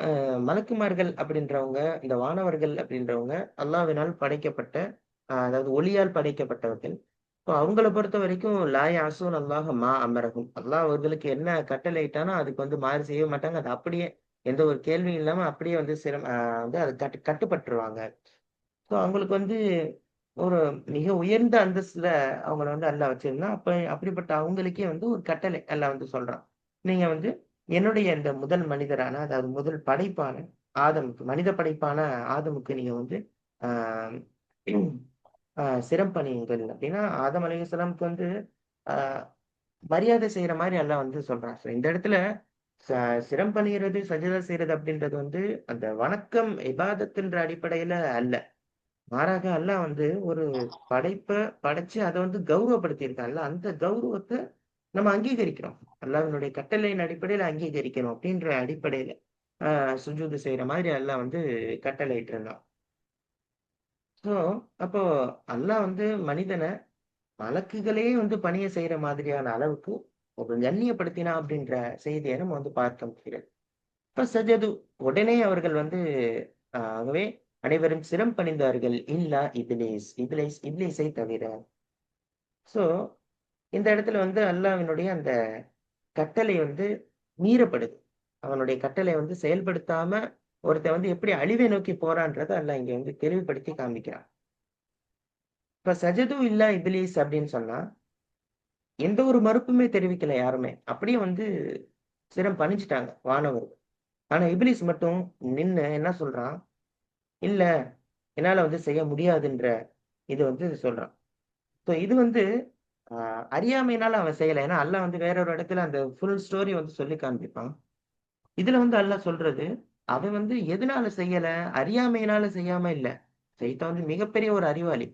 மலக்குமார்கள் அப்படின்றவங்க, இந்த வானவர்கள் அப்படின்றவங்க அல்லாஹ்வினால் படைக்கப்பட்ட அதாவது ஒளியால் படைக்கப்பட்டவர்கள். ஸோ அவங்கள பொறுத்த வரைக்கும் லா யாசூன் அல்லாஹ மா அமரஹும். அல்லாஹ் அவர்களுக்கு என்ன கட்டளையிட்டானோ அதுக்கு வந்து மாறு செய்ய மாட்டாங்க. அது அப்படியே எந்த ஒரு கேள்வியும் இல்லாம அப்படியே வந்து வந்து அது கட்டுப்பட்டுருவாங்க. ஸோ அவங்களுக்கு வந்து ஒரு மிக உயர்ந்த அந்தஸ்துல அவங்கள வந்து அல்லாஹ் வச்சிருந்தான். அப்படிப்பட்ட அவங்களுக்கே வந்து ஒரு கட்டளை அல்லாஹ் வந்து சொல்றான். நீங்க வந்து என்னுடைய இந்த முதல் மனிதரான, அதாவது முதல் படைப்பான ஆதமுக்கு, மனித படைப்பான ஆதமுக்கு நீங்க வந்து ஆஹ் சிரம் பணியுங்கள் அப்படின்னா, ஆதம் அலைஹிஸ்ஸலாமுக்கு வந்து ஆஹ் மரியாதை செய்யற மாதிரி அல்லாஹ் வந்து சொல்றான். So இந்த இடத்துல ச சிரம் பணியிறது, சஜதா செய்யறது அப்படின்றது வந்து அந்த வணக்கம், இபாதத்துன்ற அடிப்படையில அல்ல. மாறாக அல்லாஹ் வந்து ஒரு படைச்சு அதை வந்து கௌரவப்படுத்தியிருக்கான்ல, அந்த கௌரவத்தை நம்ம அங்கீகரிக்கிறோம். அல்லாஹ்வினுடைய கட்டளையின் அடிப்படையில அங்கீகரிக்கணும் அப்படின்ற அடிப்படையில சுஜூது செய்யற மாதிரி அல்லாஹ் வந்து கட்டளையிட்டு இருந்தான். ஸோ அப்போ அல்லாஹ் வந்து மனிதனை மலக்குகளே வந்து பணிய செய்யற மாதிரியான அளவுக்கு ஒரு கண்ணியப்படுத்தினான் அப்படின்ற செய்தியை நம்ம வந்து பார்க்க முடிகிறது. இப்ப சஜது உடனே அவர்கள் வந்து ஆகவே அனைவரும் சிரம் பணிந்தார்கள். இல்லா இப்லீஸை தவிர. சோ இந்த இடத்துல வந்து அல்லாஹ்வினுடைய அந்த கட்டளை வந்து மீறப்படுது. அவனுடைய கட்டளை வந்து செயல்படுத்தாம ஒருத்தன் வந்து எப்படி அழிவை நோக்கி போறான்றத அல்லாஹ் இங்க வந்து தெளிவுபடுத்தி காமிக்கிறான். இப்ப சஜது இல்லா இப்லீஸ் அப்படின்னு சொன்னா எந்த ஒரு மறுப்புமே தெரிவிக்கல யாருமே. அப்படியே வந்து சிரம் பணிஞ்சுட்டாங்க வானவர்கள். ஆனா இப்லீஸ் மட்டும் நின்னு என்ன சொல்றான், இல்ல என்னால வந்து செய்ய முடியாதுன்ற இது வந்து சொல்றான். ஸோ இது வந்து அறியாமையினால அவன் செய்யல. ஏன்னா அல்லாஹ் வந்து வேற ஒரு இடத்துல அந்த ஃபுல் ஸ்டோரி வந்து சொல்லி காண்பிப்பான். இதுல வந்து அல்லாஹ் சொல்றது, அவன் வந்து எதனால செய்யல? அறியாமையினால செய்யாம இல்ல. சைத்தான் வந்து மிகப்பெரிய ஒரு அறிவாளி.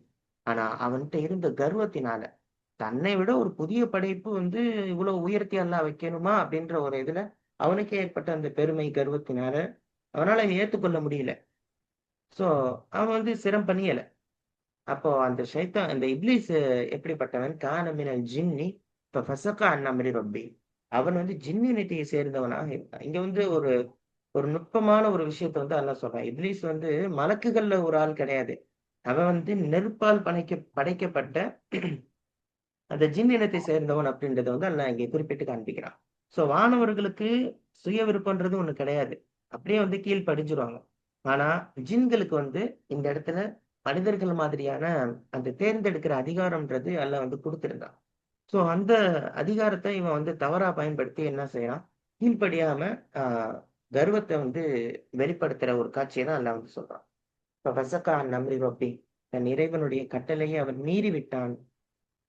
ஆனா அவன்கிட்ட இருந்த கர்வத்தினால, தன்னை விட ஒரு புதிய படைப்பு வந்து இவ்வளவு உயர்த்தி அல்லாஹ் வைக்கணுமா? அப்படின்ற ஒரு இதுல அவனுக்கே ஏற்பட்ட அந்த பெருமை, கர்வத்தினால அவனால இதை ஏத்துக்கொள்ள முடியல. சோ அவன் வந்து சிரம் பண்ணியல. அப்போ அந்த ஷைத்தான் அந்த இப்லீஸ் எப்படிப்பட்டவன்? கான மினல் ஜின்னி ஃபஸக அன் அம்ரி ரப்பி. அவன் வந்து ஜின் இனத்தை சேர்ந்தவனாக இருந்தான். இங்க வந்து ஒரு ஒரு நுட்பமான ஒரு விஷயத்த வந்து அல்லாஹ் சொல்றான். இப்லீஸ் வந்து மலக்குகள்ல ஒரு ஆள் கிடையாது. அவன் வந்து நெருப்பால் படைக்கப்பட்ட அந்த ஜின் இனத்தை சேர்ந்தவன் அப்படின்றத வந்து அல்லாஹ் இங்கே குறிப்பிட்டு காண்பிக்கிறான். சோ வானவர்களுக்கு சுய விருப்பம்ன்றது ஒண்ணு கிடையாது. அப்படியே வந்து கீழ்ப்படிஞ்சிருவாங்க. ஆனா ஜின்களுக்கு வந்து இந்த இடத்துல மனிதர்கள் மாதிரியான அந்த தேர்ந்தெடுக்கிற அதிகாரம்ன்றது அல்லாஹ் வந்து குடுத்திருந்தான். சோ அந்த அதிகாரத்தை இவன் வந்து தவறா பயன்படுத்தி என்ன செய்யறான்? கீழ்ப்படியாம ஆஹ் கர்வத்த வந்து வெளிப்படுத்துற ஒரு காட்சியை தான் அல்லாஹ் வந்து சொல்றான். இப்ப ஃபஸக அன் அம்ரி ரப்பி, தன் இறைவனுடைய கட்டளையை அவன் மீறி விட்டான்.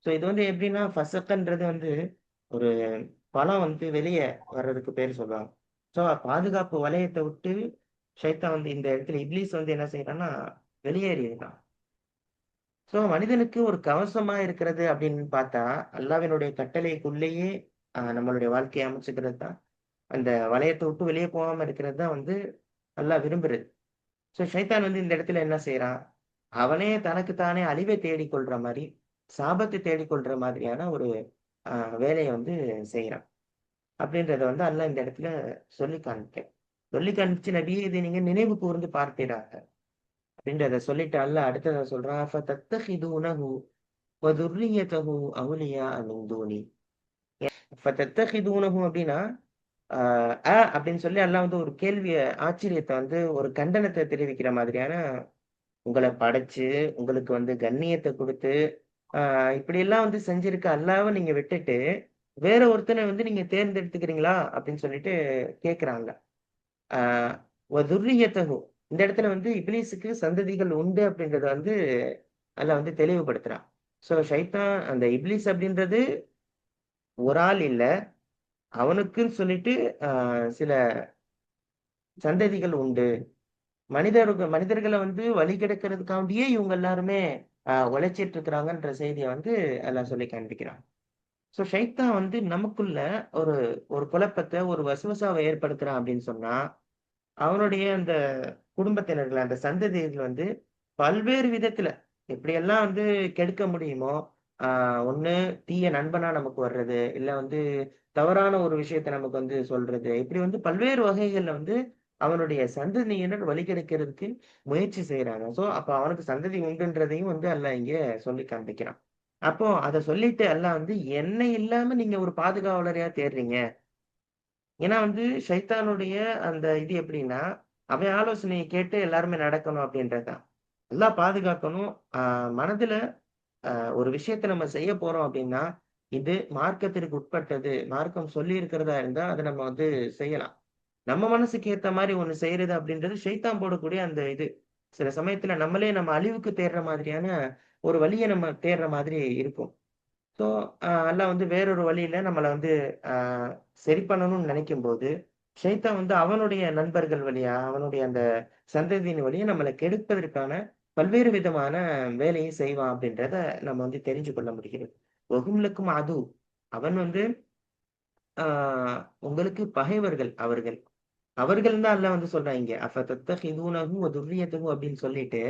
சோ இது வந்து எப்படின்னா, ஃபஸக்கன்றது வந்து ஒரு பழம் வந்து வெளிய வர்றதுக்கு பேர் சொல்லுவாங்க. சோ பாதுகாப்பு வளையத்த விட்டு ஷைத்தான் வந்து இந்த இடத்துல இப்லீஸ் வந்து என்ன செய்யறான்னா, வெளியேறியிருக்கான். ஸோ மனிதனுக்கு ஒரு கவசமா இருக்கிறது அப்படின்னு பார்த்தா, அல்லாஹ்வினுடைய கட்டளைக்குள்ளேயே நம்மளுடைய வாழ்க்கைய அமைச்சுக்கிறது தான். அந்த வளையத்த விட்டு வெளிய போகாம இருக்கிறது தான் வந்து அல்லாஹ் விரும்புறது. ஸோ ஷைத்தான் வந்து இந்த இடத்துல என்ன செய்றான்? அவனே தனக்கு தானே அழிவை தேடிக் கொள்ற மாரி, சாபத்தை தேடிக் கொள்ற மாதிரியான ஒரு அ வேலைய வந்து செய்றான். அப்படின்றத வந்து அல்லாஹ் இந்த இடத்துல சொல்லி காண்பிக்கிறான். சொல்லி காண்பிச்சு, "நபியே இதை நீங்க நினைவு கூர்ந்து பார்த்தீராக" அப்படின்றத சொல்லிட்டு அல்லாஹ் அடுத்ததா சொல்றான், "ஃபதத்தஹிதூனஹு வ துர்ரியத்தஹு அவுலியா மின் தூனி." ஃபதத்தஹிதூனஹு அப்படின்னா, அ அப்படின்னு சொல்லி அல்லாஹ் வந்து ஒரு கேள்விய ஆச்சரியத்த வந்து ஒரு கண்டனத்த தெரிவிக்கிற மாதிரியான, உங்கள படைச்சு, உங்களுக்கு வந்து கண்ணியத்த குடுத்து, ஆ இப்படியெல்லாம் வந்து செஞ்சிருக்க அல்லாஹ்வ நீங்க விட்டுட்டு, வேற ஒருத்தன வந்து நீங்க தேர்ந்தெடுத்துக்கிறீங்களா? அப்படின்னு சொல்லிட்டு கேட்கிறாங்க. ஆ வதுர்ரியத்தஹு இந்த இடத்துல வந்து இப்லீஸுக்கு சந்ததிகள் உண்டு அப்படின்றத வந்து அல்லாஹ் வந்து தெளிவுபடுத்துறான். ஸோ ஷைத்தான் அந்த இப்லீஸ் அப்படின்றது ஒரு ஆள் இல்ல. அவனுக்குன்னு சொல்லிட்டு ஆ சில சந்ததிகள் உண்டு. மனிதர்கள வந்து வழிகெடுக்கிறதுக்காண்டியே இவங்க எல்லாருமே உழைச்சிட்டு இருக்கிறாங்கன்ற செய்திய வந்து அல்லாஹ் சொல்லி காண்பிக்கிறான். ஸோ ஷைத்தான் வந்து நமக்குள்ள ஒரு ஒரு குழப்பத்த, ஒரு வசுவசாவ ஏற்படுத்துறான் அப்படின்னு சொன்னா, அவனுடைய அந்த குடும்பத்தினர்கள், அந்த சந்ததியர்கள் வந்து பல்வேறு விதத்துல எப்படியெல்லாம் வந்து கெடுக்க முடியுமோ, ஆ ஒண்ணு தீய நண்பனா நமக்கு வர்றது, இல்ல வந்து தவறான ஒரு விஷயத்த நமக்கு வந்து சொல்றது, இப்படி வந்து பல்வேறு வகைகள்ல வந்து அவனுடைய சந்ததியினர் வழிகெடுக்கிறதுக்கு முயற்சி செய்றாங்க. ஸோ அப்ப அவனுக்கு சந்ததி உண்டுன்றதையும் வந்து அல்லாஹ் இங்க சொல்லி காண்பிக்கிறான். அப்போ அத சொல்லிட்டு அல்லாஹ் வந்து என்னை இல்லாம நீங்க ஒரு பாதுகாவலரையா தேடுறீங்க. ஏன்னா வந்து ஷைத்தானுடைய அந்த இது எப்படின்னா, அவன் ஆலோசனைய கேட்டு எல்லாருமே நடக்கணும் அப்படின்றது தான். நல்லா பாதுகாக்கணும். ஆ மனதுல ஒரு விஷயத்த நம்ம செய்ய போறோம் அப்படின்னா, இது மார்க்கத்திற்கு உட்பட்டது. மார்க்கம் சொல்லி இருக்கிறதா இருந்தா, அத நம்ம வந்து செய்யலாம். நம்ம மனசுக்கு ஏத்த மாரி ஒண்ணு செய்றது அப்படின்றது ஷைத்தான் போடக்கூடிய அந்த இது. சில சமயத்துல நம்மளே நம்ம அழிவுக்கு தேடுற மாதிரியான ஒரு வழிய நம்ம தேடுற மாதிரி இருக்கும். ஸோ, அல்லாஹ் வந்து வேறொரு வழியில நம்மள வந்து அ சரி பண்ணணும்னு நெனைக்கும்போது, ஷைத்தான் வந்து அவனுடைய நண்பர்கள் வழியா, அவனுடைய அந்த சந்ததியின் வழியா நம்மள கெடுப்பதற்கான பல்வேறு விதமான வேலையை செய்வான் அப்படின்றத நம்ம வந்து தெரிஞ்சு கொள்ள முடிகிறது. "வஹும் லக்கும் அது" அவன் வந்து ஆ உங்களுக்கு பகைவர்கள் அவர்கள். அவர்கள்ன்னு தான் அல்லாஹ் வந்து சொல்றான் இங்க. "அஃபதத்தகிதூனஹு வ துர்ரியத்தஹு" அப்படின்னு சொல்லிட்டு,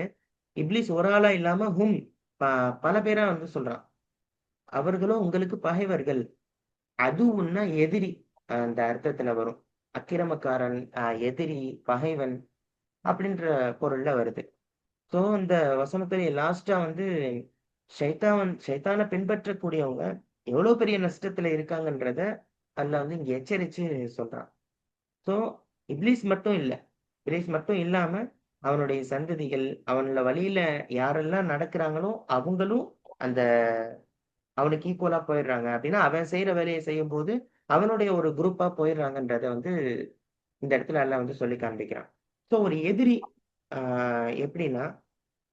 இப்லீஸ் ஒரு ஆளா இல்லாம ப பல பேரா வந்து சொல்றான். அவர்களும் உங்களுக்கு பகைவர்கள். அதுவுன்னா எதிரி. அந்த அர்த்தத்துல வரும். அக்கிரமக்காரன், எதிரி, பகைவன் அப்படின்ற பொருள்ல வருது. ஸோ இந்த வசனத்திலே லாஸ்ட்டா வந்து ஷைத்தான பின்பற்றக்கூடியவங்க எவ்வளோ பெரிய நஷ்டத்துல இருக்காங்கன்றத அல்லாஹ் வந்து இங்க எச்சரிச்சு சொல்றான். ஸோ இப்லீஸ் மட்டும் இல்ல. இப்லீஸ் மட்டும் இல்லாம அவனுடைய சந்ததிகள், அவனுள்ள வழியில யாரெல்லாம் நடக்கிறாங்களோ அவங்களும் அந்த அவனுக்கு ஈக்குவலா போயிடுறாங்க அப்படின்னா, அவன் செய்ற வேலைய செய்யும்போது, அவனுடைய ஒரு குரூப்பா போயிடுறாங்கன்றத வந்து இந்த இடத்துல அல்லாஹ் வந்து சொல்லி காண்பிக்கிறான். ஸோ ஒரு எதிரி ஆ எப்படின்னா,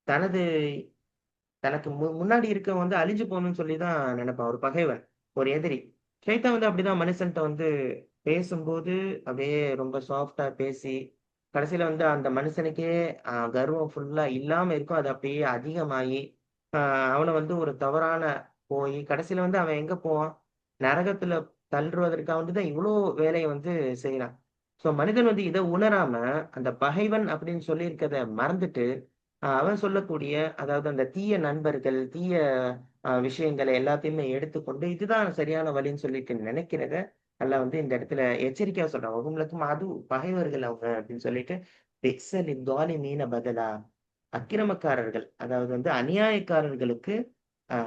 தனது தனக்கு முன்னாடி இருக்கவன் வந்து அழிஞ்சு போணும்னு சொல்லி தான் நெனைப்பான். ஒரு பகைவன், ஒரு எதிரி. ஷைத்தான் வந்து அப்படிதான் மனுஷன்ட்ட வந்து பேசும்போது, அப்படியே ரொம்ப சாஃப்ட்டா பேசி, கடைசியில வந்து அந்த மனுஷனுக்கே கர்வம் ஃபுல்லா இல்லாம இருக்கும். அது அப்படியே அதிகமாயி, அ அவன வந்து ஒரு தவறான போயி, கடைசியில வந்து அவன் எங்க போவான்? நரகத்துல தள்றுவதற்காக வந்து தான் இவ்ளோ வேலைய வந்து செய்றான். ஸோ மனிதன் வந்து இத உணராம, அந்த பகைவன் அப்படின்னு சொல்லியிருக்கிறத மறந்துட்டு, அவன் சொல்லக்கூடிய அதாவது அந்த தீய நண்பர்கள், தீய விஷயங்கள எல்லாத்தையுமே எடுத்துக்கொண்டு, இதுதான் சரியான வழின்னு சொல்லிட்டு நினைக்கிறத, அல்லாஹ் வந்து இந்த இடத்துல எச்சரிக்கையா சொல்றான். "வஹும் அது பகைவர்கள் அவங்க" அப்படின்னு சொல்லிட்டு, "பிக்ஸ லித்தாலிமீன பதலா" அக்கிரமக்காரர்கள், அதாவது வந்து அநியாயக்காரர்களுக்கு ஆ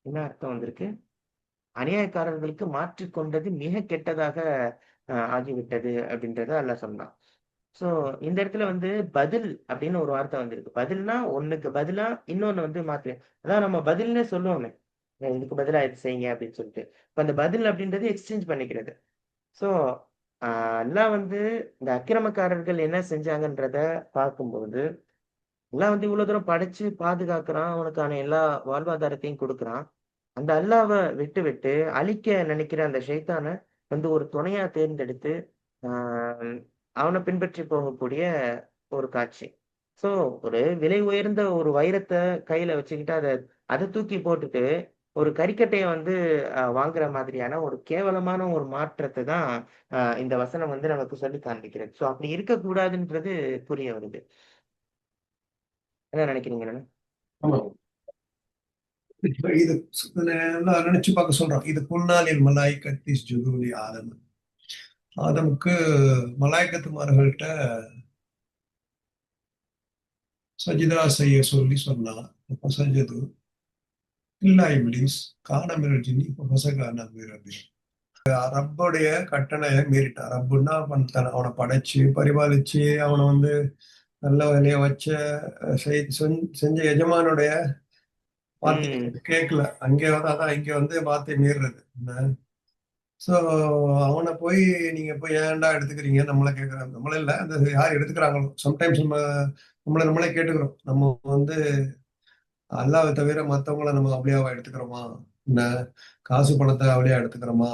என்ன அர்த்தம் வந்திருக்கு? அநியாயக்காரர்களுக்கு மாற்றிக் கொண்டது மிக கெட்டதாக ஆகிவிட்டது அப்படின்றத அல்லாஹ் சொன்னான். ஸோ இந்த இடத்துல வந்து பதில் அப்படின்னு ஒரு வார்த்தை வந்திருக்கு. பதில்னா ஒண்ணுக்கு பதிலா இன்னொன்னு வந்து மாத்து. அதான் நம்ம பதில்னே சொல்லுவோமே. இதுக்கு பதிலா இது செய்யுங்க அப்படின்னு சொல்லிட்டு. இப்ப அந்த பதில் அப்படின்றது எக்ஸ்சேஞ்ச் பண்ணிக்கிறது. ஸோ அ அல்லாஹ் வந்து இந்த அக்கிரமக்காரர்கள் என்ன செஞ்சாங்கன்றத பார்க்கும்போது, அல்லாஹ் வந்து இவ்வளவு தூரம் படைச்சு பாதுகாக்கிறான். அவனுக்கான எல்லா வாழ்வாதாரத்தையும் குடுக்குறான். அந்த அல்லாவ விட்டுவிட்டு அழிக்க நினைக்கிற அந்த ஷைத்தான வந்து ஒரு துணையா தேர்ந்தெடுத்து, ஆ அவன பின்பற்றி போகக்கூடிய ஒரு காட்சி. சோ ஒரு விலை உயர்ந்த ஒரு வைரத்த கையில வச்சுக்கிட்டு அத தூக்கி போட்டுட்டு, ஒரு கறிக்கட்டைய வந்து வாங்குற மாதிரியான ஒரு கேவலமான ஒரு மாற்றத்த தான் இந்த வசனம் வந்து நமக்கு சொல்லி காண்பிக்கிறது. சோ அப்படி இருக்கக்கூடாதுன்றது புரிய வருது. என்ன நினைக்கிறீங்க நீங்க? ஆமா. இப்ப இது எல்லாம் நினைச்சு பார்க்க சொல்றோம். இது குன்னாலில் மலாய்க்கத்தி ஜுதூலி ஆதம். ஆதமுக்கு மலாய்க்கத்துமார்கள்ட்ட சஜிதா செய்ய சொல்லி சொன்னான். அப்ப சஜது இல்லா இப்லீஸ் காணமிரல் ஜின்னி பசகான ரப்பி. ரப்புடைய கட்டளையை மீறிட்டான். ரப்பு என்ன பண்ணிட்டான்? அவனை படைச்சு பரிபாலிச்சு அவனை வந்து நல்ல வேலைய வச்ச செஞ்ச எஜமானுடைய வார்த்தை ம். கேட்கல. அங்கே வந்து அதான் இங்க வந்து வார்த்தை மீறுறது. சோ அவனை போய் நீங்க போய் ஏன்டா எடுத்துக்கிறீங்க நம்மளை கேட்கறாங்க. நம்மள இல்ல அந்த யார் எடுத்துக்கிறாங்களோ சம்டைம்ஸ் நம்மளே கேட்டுக்கிறோம். நம்ம வந்து அல்லாவை தவிர மத்தவங்கள நம்ம அவுளியாவா எடுத்துக்கிறோமா? என்ன காசு பணத்தை அவுளியா எடுத்துக்கிறோமா?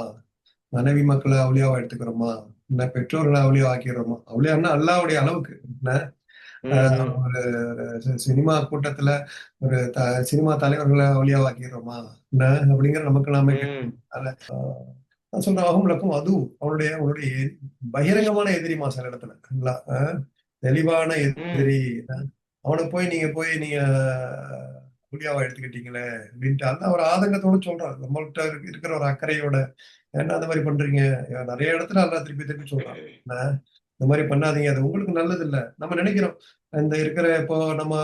மனைவி மக்களை அவுளியாவா எடுத்துக்கிறோமா? என்ன பெற்றோர்களை அவுளியா ஆக்கிடுறோமா? அவுளியான்னா அல்லாவுடைய அளவுக்கு என்ன ம். ஒரு சினிமா கூட்டத்துல ஒரு சினிமா தலைவர்களை அவுளியாவாக்கிடுறோமா? என்ன அப்படிங்கிற நமக்கு நாமே ம். கேட்கணும். நான் சொல்றேன் அகம்லக்கும் அதுவும் அவனுடைய பகிரங்கமான எதிரிமா சில இடத்துல இல்ல, தெளிவான ம். எதிரி. அவனை போய் நீங்க குடியாவா எடுத்துக்கிட்டீங்களே அப்படின்ட்டு அந்த ஒரு ஆதங்கத்தோட சொல்றான். நம்மள்ட்ட இருக்கிற ஒரு அக்கறையோட ஏன்னா அந்த மாதிரி பண்றீங்க. நிறைய இடத்துல அல்லா திருப்பி திருப்பி சொல்றான். என்ன, இந்த மாதிரி பண்ணாதீங்க, அது உங்களுக்கு நல்லது இல்ல. நம்ம நினைக்கிறோம் இந்த இருக்கிற இப்போ நம்ம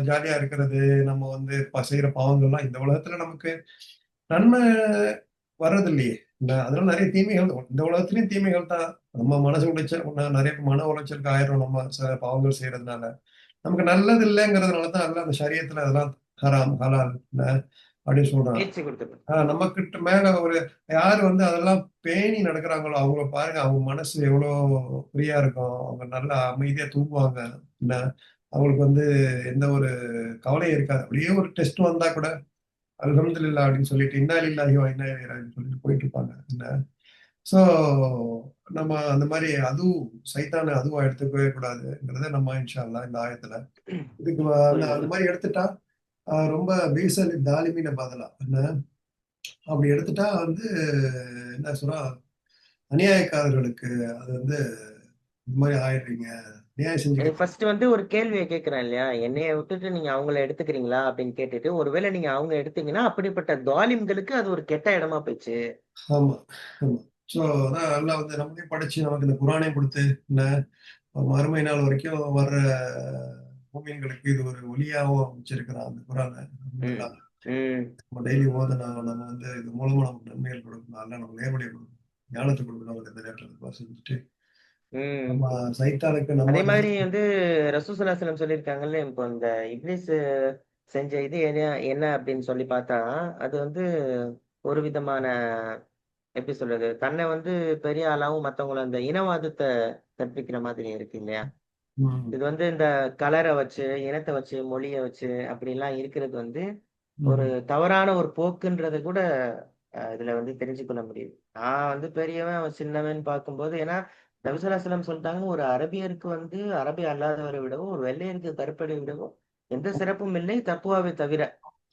ஜாலியா இருக்கிறது, நம்ம வந்து செய்யற பாவங்கள்லாம் இந்த உலகத்துல நமக்கு நன்மை வர்றது இல்லையே. அதனால நிறைய தீமைகள் தான். இந்த உலகத்திலயும் தீமைகள் தான். நம்ம மனசு உளைச்சல் நிறைய மன உளைச்சலுக்கு ஆயிரும் நம்ம சில பாவங்கள் செய்யறதுனால. நமக்கு நல்லது இல்லைங்கிறதுனால தான் அல்ல அந்த சரியத்துல அதெல்லாம் ஹராம் ஹலால் அப்படின்னு சொல்றான். பேச்சு கொடுத்துருக்கேன். நமக்கிட்ட மேல ஒரு யாரு வந்து அதெல்லாம் பேணி நடக்கிறாங்களோ அவங்கள பாருங்க, அவங்க மனசு எவ்வளவு ஃப்ரீயா இருக்கும். அவங்க நல்லா அமைதியா தூங்குவாங்க. என்ன அவங்களுக்கு வந்து எந்த ஒரு கவலையும் இருக்காது. அப்படியே ஒரு டெஸ்ட் வந்தா கூட அல்ஹம்துலில்லாஹ் அப்படின்னு சொல்லிட்டு இன்னா லில்லாஹி வ இன்னா இலைஹி ராஜிஊன் சொல்லிட்டு போயிட்டு இருப்பாங்க. என்ன சோ நம்ம அந்த மாதிரி அதுவும் சைத்தான அதுவா எடுத்துக்கவே கூடாதுங்கிறத நம்ம இன்ஷா அல்லாஹ் இந்த ஆயத்துல இதுக்கு அந்த புரியுது. மாதிரி எடுத்துட்டா ரொம்ப பீசல் தாலிமின பதிலா என்ன அப்படி எடுத்துட்டா வந்து என்ன சொல்றா அநியாயக்காரர்களுக்கு அது வந்து இந்த மாதிரி ஆயிடுறீங்க அநியாயம் செஞ்சுக்கிட்டு. ஃபர்ஸ்ட் வந்து ஒரு கேள்விய கேட்கிறேன் இல்லையா? என்னைய விட்டுட்டு நீங்க அவங்கள எடுத்துக்கிறீங்களா? அப்படின்னு கேட்டுட்டு, ஒருவேளை நீங்க அவங்க எடுத்தீங்கன்னா, அப்படிப்பட்ட தாலிம்களுக்கு அது ஒரு கெட்ட இடமா போயிடுச்சு. ஆமா ஆமா. சோ அதான் அல்லாஹ் வந்து நமக்கே படைச்சு நமக்கு இந்த குரானையும் கொடுத்து என்ன மறுமை நாள் வரைக்கும் வர்ற மூமின்களுக்கு இது ஒரு ஒளியாவும் வச்சிருக்கிறான் அந்த குரானை. ம். ம். நம்ம டெய்லி ஓதணும். நம்ம வந்து இது மூலமா நமக்கு நன்மைகள் கொடுக்கணும். அல்ல நம்ம நேர்வழியை கொடுக்கணும். ஞானத்தை கொடுக்கணும். அவருக்கு இந்த நேரத்தில் செஞ்சுட்டு ம். நம்ம சைத்தானுக்கு அதே நம்ம மாதிரி வந்து ரசூல் ஸல்லல்லாஹு அலைஹி வஸல்லம் சொல்லியிருக்காங்கல்ல, இப்போ இந்த இப்லீஸ் செஞ்ச இது என்ன என்ன அப்படின்னு சொல்லி பார்த்தா, அது வந்து ஒரு விதமான எப்படி சொல்றது? தன்னை வந்து பெரிய ஆளாவும் மத்தவங்கள அந்த இனவாதத்த கற்பிக்கிற மாதிரி இருக்கு இல்லையா? ம், இது வந்து இந்த கலர வச்சு, இனத்த வச்சு, மொழிய வச்சு அப்படிலாம் இருக்கிறது வந்து ஒரு ம், தவறான ஒரு போக்குன்றத கூட இதுல வந்து தெரிஞ்சு கொள்ள முடியுது. நான் வந்து பெரியவன், அவன் சின்னவன் பார்க்கும்போது ஏன்னா நபி ஸல்லல்லாஹு அலைஹி வஸல்லம் சொல்ட்டாங்க, ஒரு அரபியருக்கு வந்து அரபி அல்லாதவரை விடவும், ஒரு வெள்ளையருக்கு கருப்பரை விடவும் எந்த சிறப்பும் இல்லை தக்வாவை தவிர.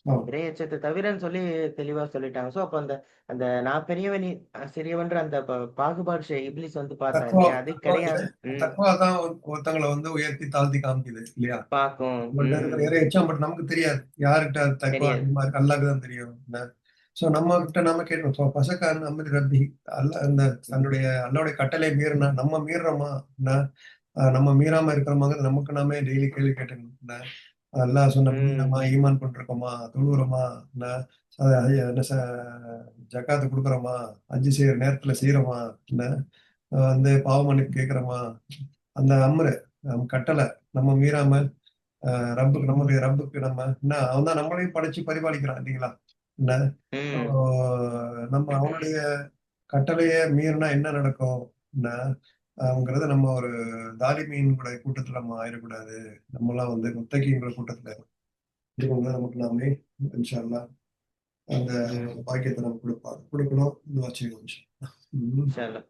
ஆமா. இறை எச்சத்த தவிரன்னு சொல்லி தெளிவா சொல்லிட்டாங்க. சோ அப்ப அந்த அந்த நான் பெரியவன், நீ சிறியவன்ற அந்த பாகுபாடு இப்லீஸ் வந்து பார்த்தான் தக்குவா இல்லையா? அது தக்குவா கிடையாது. ம். தக்குவா தான் ஒருத்தங்களை வந்து உயர்த்தி தாழ்த்தி காமிக்குது இல்லையா? பார்க்கும். நம்மள்ட்ட இருக்கிற ம். இறை எச்சம் பட் நமக்கு தெரியாது யார்கிட்ட அது தக்குவா தெரியாது. அதிகமா இருக்கு. அல்லாஹ்க்கு தான் தெரியும். சோ நம்ம கிட்ட நாம கேட்கணும். பசக்காரன் நம்ம ரப்பி அல்ல இந்த தன்னுடைய அல்லாவுடைய கட்டளை மீறினா நம்ம மீறுறோமா? என்ன நம்ம மீறாம இருக்கிறோமாங்கிறது நமக்கு நாமே டெய்லி கேள்வி கேட்டுக்கணும். என்ன அல்லாஹ் சொன்னபடி ம். நம்ம ஈமான் பண்றோமா, தொழுகிறோமா, என்ன என்ன ஜக்காத்து கொடுக்குறோமா, ஹஜ்ஜி செய்யற நேரத்துல செய்யறோமா, என்ன வந்து பாவ மன்னிப்பு கேட்கிறோமா, அந்த அம்ரு கட்டளை நம்ம மீறாம ரப்புக்கு நம்மளுடைய ரப்புக்கு நம்ம என்ன அவன் தான் நம்மளையும் படைச்சு பரிபாலிக்கிறான் இல்லைங்களா? என்ன ம். நம்ம அவனுடைய கட்டளைய மீறினா என்ன நடக்கும்? என்ன அவங்கிறத நம்ம ஒரு தாலிமீன் கூட கூட்டத்துல நம்ம ஆயிடக்கூடாது. நம்மலாம் வந்து முத்தகீங்கிற கூட்டத்துல இருக்கவங்க நமக்கு நாமே இன்ஷா அல்லாஹ் அந்த ம். பாக்கியத்தை நம்ம கொடுக்கணும். இது வச்சுக்கணும். இன்ஷா அல்லாஹ்.